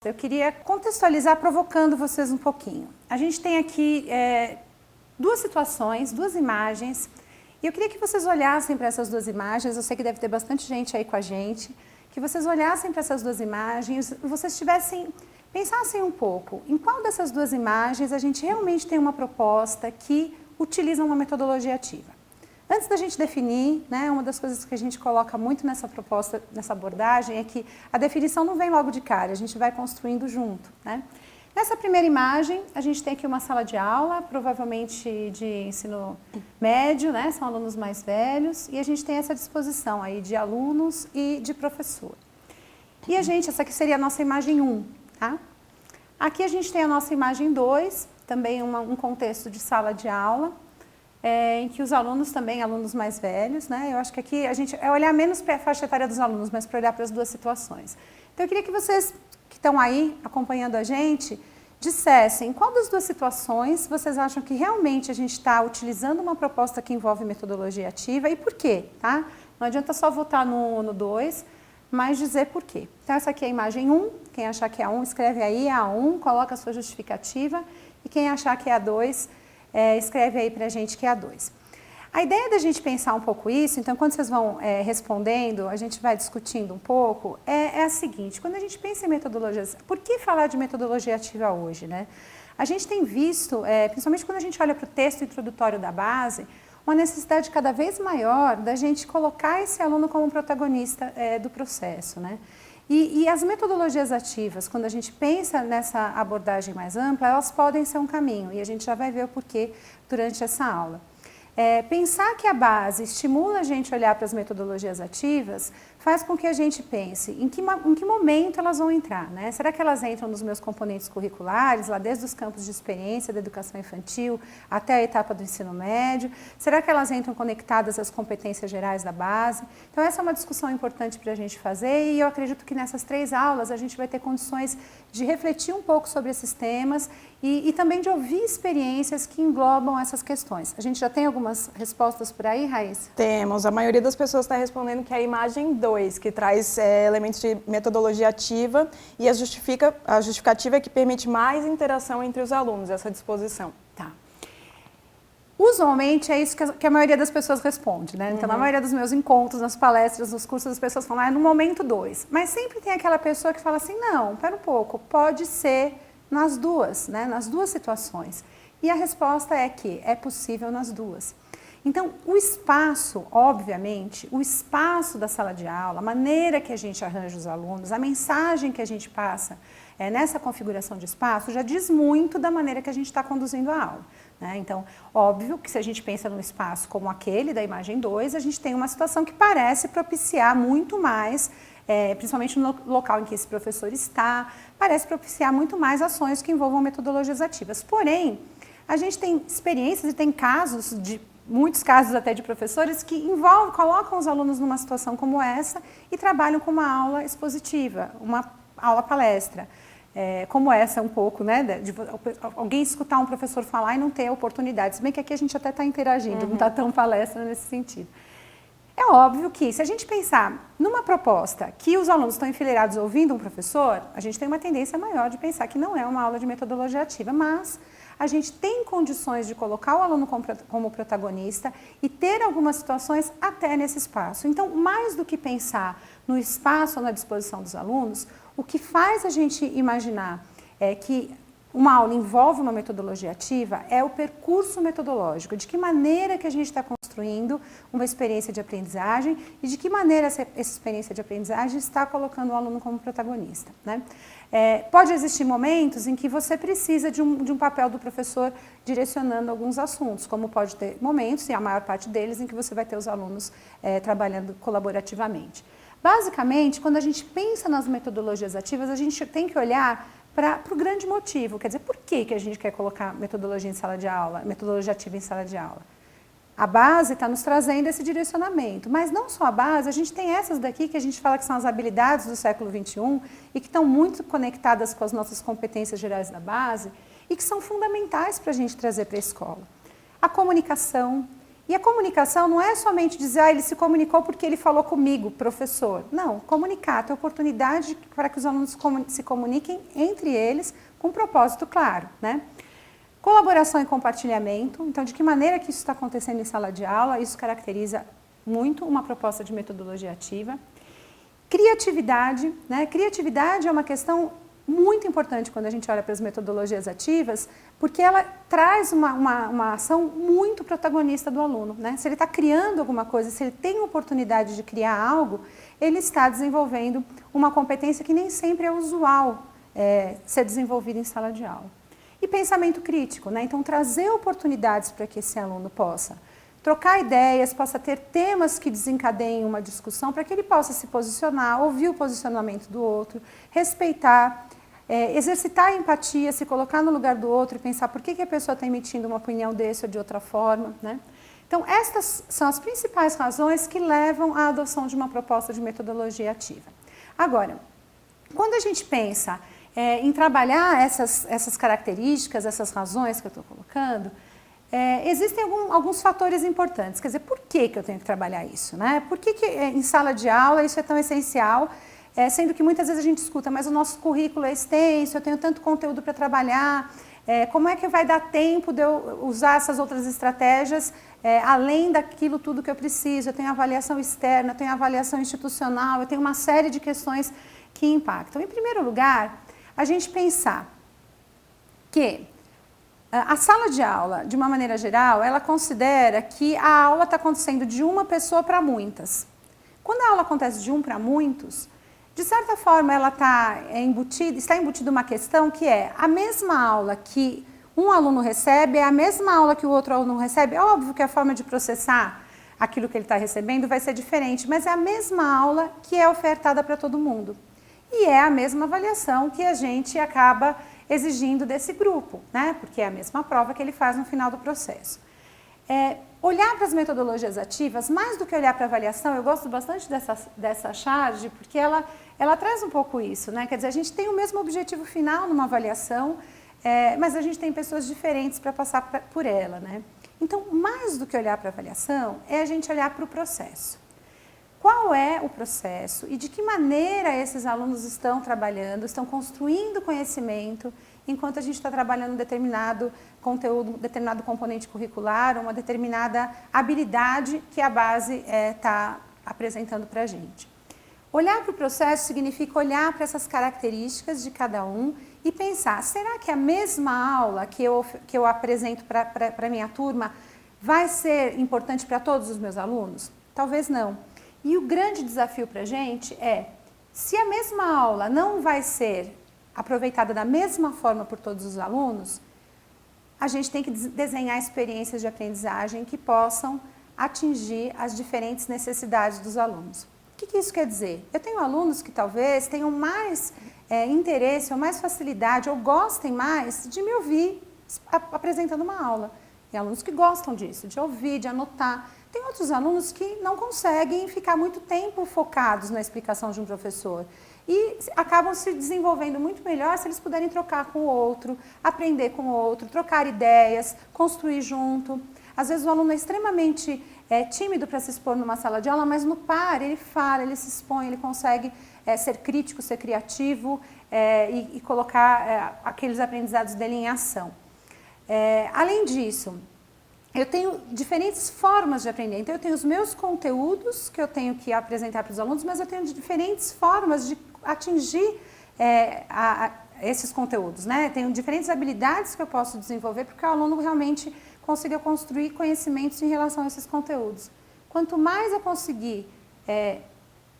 Eu queria contextualizar provocando vocês um pouquinho. A gente tem aqui duas situações, duas imagens, e eu queria que vocês olhassem para essas duas imagens. Eu sei que deve ter bastante gente aí com a gente, que vocês olhassem para essas duas imagens e vocês pensassem um pouco em qual dessas duas imagens a gente realmente tem uma proposta que utiliza uma metodologia ativa. Antes da gente definir, né, uma das coisas que a gente coloca muito nessa proposta, nessa abordagem, é que a definição não vem logo de cara, a gente vai construindo junto, né? Nessa primeira imagem, a gente tem aqui uma sala de aula, provavelmente de ensino médio, né, são alunos mais velhos, e a gente tem essa disposição aí de alunos e de professor. E essa aqui seria a nossa imagem 1, tá? Aqui a gente tem a nossa imagem 2, também um contexto de sala de aula, em que os alunos também, alunos mais velhos, né? Eu acho que aqui a gente é olhar menos para a faixa etária dos alunos, mas para olhar para as duas situações. Então eu queria que vocês que estão aí acompanhando a gente, dissessem qual das duas situações vocês acham que realmente a gente está utilizando uma proposta que envolve metodologia ativa e por quê, tá? Não adianta só votar no 2, mas dizer por quê. Então essa aqui é a imagem 1, quem achar que é a 1 escreve aí a 1, coloca a sua justificativa, e quem achar que é a 2, escreve aí para a gente que é a 2. A ideia da gente pensar um pouco isso, então quando vocês vão respondendo, a gente vai discutindo um pouco, é a seguinte: quando a gente pensa em metodologias, por que falar de metodologia ativa hoje, né? A gente tem visto, principalmente quando a gente olha para o texto introdutório da base, uma necessidade cada vez maior da gente colocar esse aluno como protagonista do processo, né? E as metodologias ativas, quando a gente pensa nessa abordagem mais ampla, elas podem ser um caminho, e a gente já vai ver o porquê durante essa aula. Pensar que a base estimula a gente a olhar para as metodologias ativas faz com que a gente pense em que momento elas vão entrar, né? Será que elas entram nos meus componentes curriculares, lá desde os campos de experiência da educação infantil até a etapa do ensino médio? Será que elas entram conectadas às competências gerais da base? Então essa é uma discussão importante para a gente fazer, e eu acredito que nessas 3 aulas a gente vai ter condições de refletir um pouco sobre esses temas e também de ouvir experiências que englobam essas questões. A gente já tem algumas respostas por aí, Raíssa? Temos. A maioria das pessoas está respondendo que é a imagem 2, que traz elementos de metodologia ativa, e a justificativa é que permite mais interação entre os alunos, essa disposição. Tá. Usualmente é isso que a maioria das pessoas responde, né? Então, na maioria dos meus encontros, nas palestras, nos cursos, as pessoas falam, no momento 2. Mas sempre tem aquela pessoa que fala assim, não, pera um pouco, pode ser nas duas, né? Nas duas situações. E a resposta é que é possível nas duas. Então, o espaço, obviamente, o espaço da sala de aula, a maneira que a gente arranja os alunos, a mensagem que a gente passa nessa configuração de espaço já diz muito da maneira que a gente está conduzindo a aula, né? Então, óbvio que se a gente pensa num espaço como aquele da imagem 2, a gente tem uma situação que parece propiciar muito mais, principalmente no local em que esse professor está, parece propiciar muito mais ações que envolvam metodologias ativas. Porém, a gente tem experiências e tem casos muitos casos até de professores que colocam os alunos numa situação como essa e trabalham com uma aula expositiva, uma aula palestra, como essa um pouco, né, de alguém escutar um professor falar e não ter a oportunidade, se bem que aqui a gente até está interagindo, não está tão palestra nesse sentido. É óbvio que, se a gente pensar numa proposta que os alunos estão enfileirados ouvindo um professor, a gente tem uma tendência maior de pensar que não é uma aula de metodologia ativa, mas a gente tem condições de colocar o aluno como protagonista e ter algumas situações até nesse espaço. Então, mais do que pensar no espaço ou na disposição dos alunos, o que faz a gente imaginar que uma aula envolve uma metodologia ativa é o percurso metodológico, de que maneira que a gente está construindo uma experiência de aprendizagem e de que maneira essa experiência de aprendizagem está colocando o aluno como protagonista, né? Pode existir momentos em que você precisa de um papel do professor direcionando alguns assuntos, como pode ter momentos, e a maior parte deles, em que você vai ter os alunos trabalhando colaborativamente. Basicamente, quando a gente pensa nas metodologias ativas, a gente tem que olhar para o grande motivo, quer dizer, por que a gente quer colocar metodologia em sala de aula, metodologia ativa em sala de aula? A base está nos trazendo esse direcionamento, mas não só a base, a gente tem essas daqui que a gente fala que são as habilidades do século XXI e que estão muito conectadas com as nossas competências gerais da base e que são fundamentais para a gente trazer para a escola. A comunicação, E a comunicação não é somente dizer, ele se comunicou porque ele falou comigo, professor. Não, comunicar, ter oportunidade para que os alunos se comuniquem entre eles com um propósito claro, né? Colaboração e compartilhamento. Então, de que maneira que isso está acontecendo em sala de aula, isso caracteriza muito uma proposta de metodologia ativa. Criatividade, né? Criatividade é uma questão muito importante quando a gente olha para as metodologias ativas, porque ela traz uma ação muito protagonista do aluno, né? Se ele está criando alguma coisa, se ele tem oportunidade de criar algo, ele está desenvolvendo uma competência que nem sempre é usual ser desenvolvida em sala de aula. E pensamento crítico, né? Então trazer oportunidades para que esse aluno possa trocar ideias, possa ter temas que desencadeiem uma discussão, para que ele possa se posicionar, ouvir o posicionamento do outro, respeitar, exercitar a empatia, se colocar no lugar do outro e pensar por que a pessoa está emitindo uma opinião desse ou de outra forma, né? Então, estas são as principais razões que levam à adoção de uma proposta de metodologia ativa. Agora, quando a gente pensa em trabalhar essas características, essas razões que eu estou colocando, existem alguns fatores importantes. Quer dizer, por que eu tenho que trabalhar isso, né? Por que em sala de aula isso é tão essencial? Sendo que muitas vezes a gente escuta, mas o nosso currículo é extenso, eu tenho tanto conteúdo para trabalhar, como é que vai dar tempo de eu usar essas outras estratégias, além daquilo tudo que eu preciso? Eu tenho avaliação externa, eu tenho avaliação institucional, eu tenho uma série de questões que impactam. Em primeiro lugar, a gente pensar que a sala de aula, de uma maneira geral, ela considera que a aula está acontecendo de uma pessoa para muitas. Quando a aula acontece de um para muitos, de certa forma, ela está embutida uma questão que é a mesma aula que um aluno recebe, é a mesma aula que o outro aluno recebe. É óbvio que a forma de processar aquilo que ele está recebendo vai ser diferente, mas é a mesma aula que é ofertada para todo mundo. E é a mesma avaliação que a gente acaba exigindo desse grupo, né? Porque é a mesma prova que ele faz no final do processo. Olhar para as metodologias ativas, mais do que olhar para a avaliação, eu gosto bastante dessa charge, porque ela traz um pouco isso, né? Quer dizer, a gente tem o mesmo objetivo final numa avaliação, mas a gente tem pessoas diferentes para passar por ela, né? Então, mais do que olhar para a avaliação, é a gente olhar para o processo. Qual é o processo e de que maneira esses alunos estão trabalhando, estão construindo conhecimento, enquanto a gente está trabalhando um determinado conteúdo, um determinado componente curricular, uma determinada habilidade que a base está apresentando para a gente. Olhar para o processo significa olhar para essas características de cada um e pensar, será que a mesma aula que eu apresento para a minha turma vai ser importante para todos os meus alunos? Talvez não. E o grande desafio para a gente se a mesma aula não vai ser aproveitada da mesma forma por todos os alunos, a gente tem que desenhar experiências de aprendizagem que possam atingir as diferentes necessidades dos alunos. O que isso quer dizer? Eu tenho alunos que talvez tenham mais interesse ou mais facilidade ou gostem mais de me ouvir apresentando uma aula. Tem alunos que gostam disso, de ouvir, de anotar. Tem outros alunos que não conseguem ficar muito tempo focados na explicação de um professor e acabam se desenvolvendo muito melhor se eles puderem trocar com o outro, aprender com o outro, trocar ideias, construir junto. Às vezes o aluno é extremamente tímido para se expor numa sala de aula, mas no par ele fala, ele se expõe, ele consegue ser crítico, ser criativo e colocar aqueles aprendizados dele em ação. Além disso, eu tenho diferentes formas de aprender. Então, eu tenho os meus conteúdos que eu tenho que apresentar para os alunos, mas eu tenho diferentes formas de atingir esses conteúdos, né? Tenho diferentes habilidades que eu posso desenvolver para que o aluno realmente consiga construir conhecimentos em relação a esses conteúdos. Quanto mais eu conseguir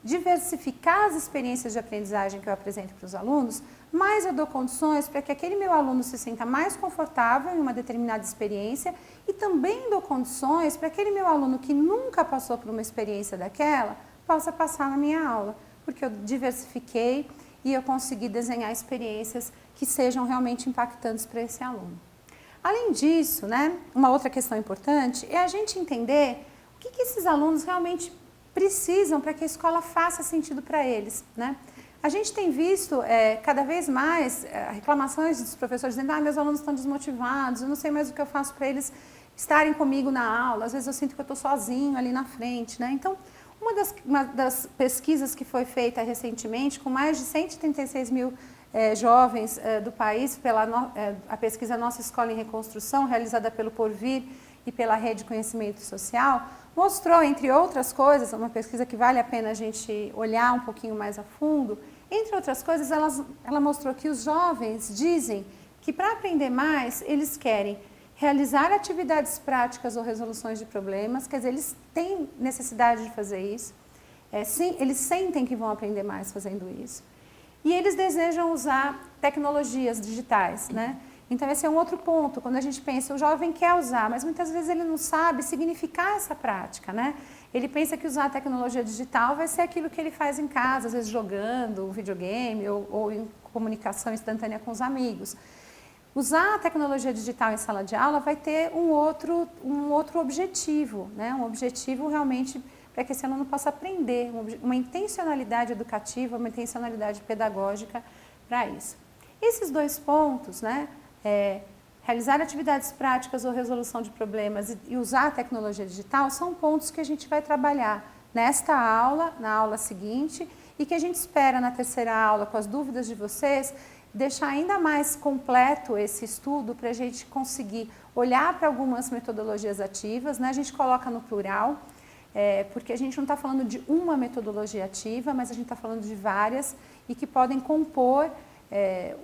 diversificar as experiências de aprendizagem que eu apresento para os alunos, mais eu dou condições para que aquele meu aluno se sinta mais confortável em uma determinada experiência e também dou condições para aquele meu aluno que nunca passou por uma experiência daquela, possa passar na minha aula, porque eu diversifiquei e eu consegui desenhar experiências que sejam realmente impactantes para esse aluno. Além disso, né, uma outra questão importante é a gente entender o que esses alunos realmente precisam para que a escola faça sentido para eles, né? A gente tem visto cada vez mais reclamações dos professores dizendo meus alunos estão desmotivados, eu não sei mais o que eu faço para eles estarem comigo na aula, às vezes eu sinto que eu estou sozinho ali na frente, né? Então, uma das pesquisas que foi feita recentemente, com mais de 136 mil jovens do país, a pesquisa Nossa Escola em Reconstrução, realizada pelo Porvir e pela Rede Conhecimento Social, mostrou, entre outras coisas, uma pesquisa que vale a pena a gente olhar um pouquinho mais a fundo, entre outras coisas, ela mostrou que os jovens dizem que para aprender mais, eles querem realizar atividades práticas ou resoluções de problemas, quer dizer, eles têm necessidade de fazer isso, eles sentem que vão aprender mais fazendo isso. E eles desejam usar tecnologias digitais, né? Então, esse é um outro ponto, quando a gente pensa, o jovem quer usar, mas muitas vezes ele não sabe significar essa prática, né? Ele pensa que usar a tecnologia digital vai ser aquilo que ele faz em casa, às vezes jogando videogame ou em comunicação instantânea com os amigos. Usar a tecnologia digital em sala de aula vai ter um outro objetivo, né? Um objetivo realmente para que esse aluno possa aprender, uma intencionalidade educativa, uma intencionalidade pedagógica para isso. Esses dois pontos, né? Realizar atividades práticas ou resolução de problemas e usar a tecnologia digital são pontos que a gente vai trabalhar nesta aula, na aula seguinte, e que a gente espera na terceira aula, com as dúvidas de vocês, deixar ainda mais completo esse estudo para a gente conseguir olhar para algumas metodologias ativas, né? A gente coloca no plural, porque a gente não está falando de uma metodologia ativa, mas a gente está falando de várias e que podem compor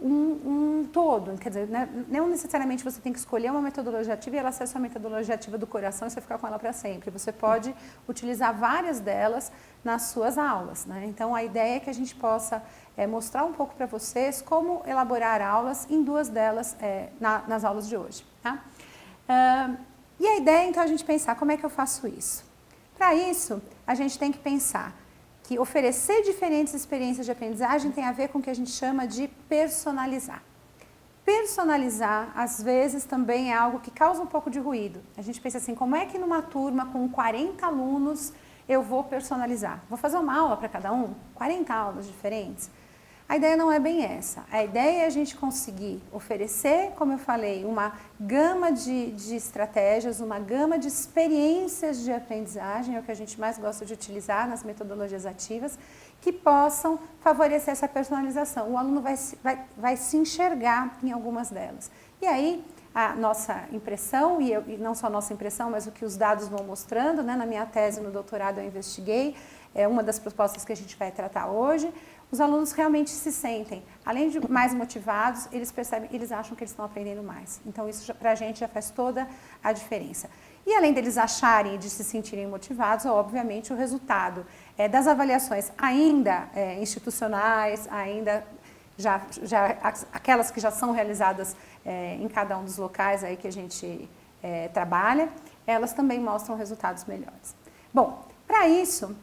um todo, quer dizer, né? Não necessariamente você tem que escolher uma metodologia ativa e ela ser a sua metodologia ativa do coração e você ficar com ela para sempre. Você pode utilizar várias delas nas suas aulas, né? Então, a ideia é que a gente possa mostrar um pouco para vocês como elaborar aulas em duas delas nas aulas de hoje, tá? E a ideia, então, é a gente pensar como é que eu faço isso. Para isso, a gente tem que pensar que oferecer diferentes experiências de aprendizagem tem a ver com o que a gente chama de personalizar. Personalizar, às vezes, também é algo que causa um pouco de ruído. A gente pensa assim, como é que numa turma com 40 alunos eu vou personalizar? Vou fazer uma aula para cada um? 40 aulas diferentes? A ideia não é bem essa. A ideia é a gente conseguir oferecer, como eu falei, uma gama de estratégias, uma gama de experiências de aprendizagem, é o que a gente mais gosta de utilizar nas metodologias ativas, que possam favorecer essa personalização. O aluno vai se enxergar em algumas delas. E aí, a nossa impressão, e não só a nossa impressão, mas o que os dados vão mostrando, né? Na minha tese no doutorado eu investiguei, é uma das propostas que a gente vai tratar hoje. Os alunos realmente se sentem, além de mais motivados, eles acham que eles estão aprendendo mais. Então, isso para a gente já faz toda a diferença. E além deles acharem e de se sentirem motivados, obviamente o resultado das avaliações ainda institucionais, ainda aquelas que já são realizadas em cada um dos locais aí que a gente trabalha, elas também mostram resultados melhores. Bom, para isso,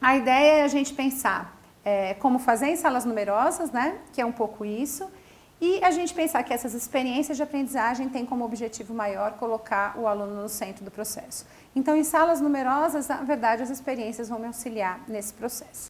a ideia é a gente pensar como fazer em salas numerosas, né? Que é um pouco isso, e a gente pensar que essas experiências de aprendizagem têm como objetivo maior colocar o aluno no centro do processo. Então, em salas numerosas, na verdade, as experiências vão me auxiliar nesse processo.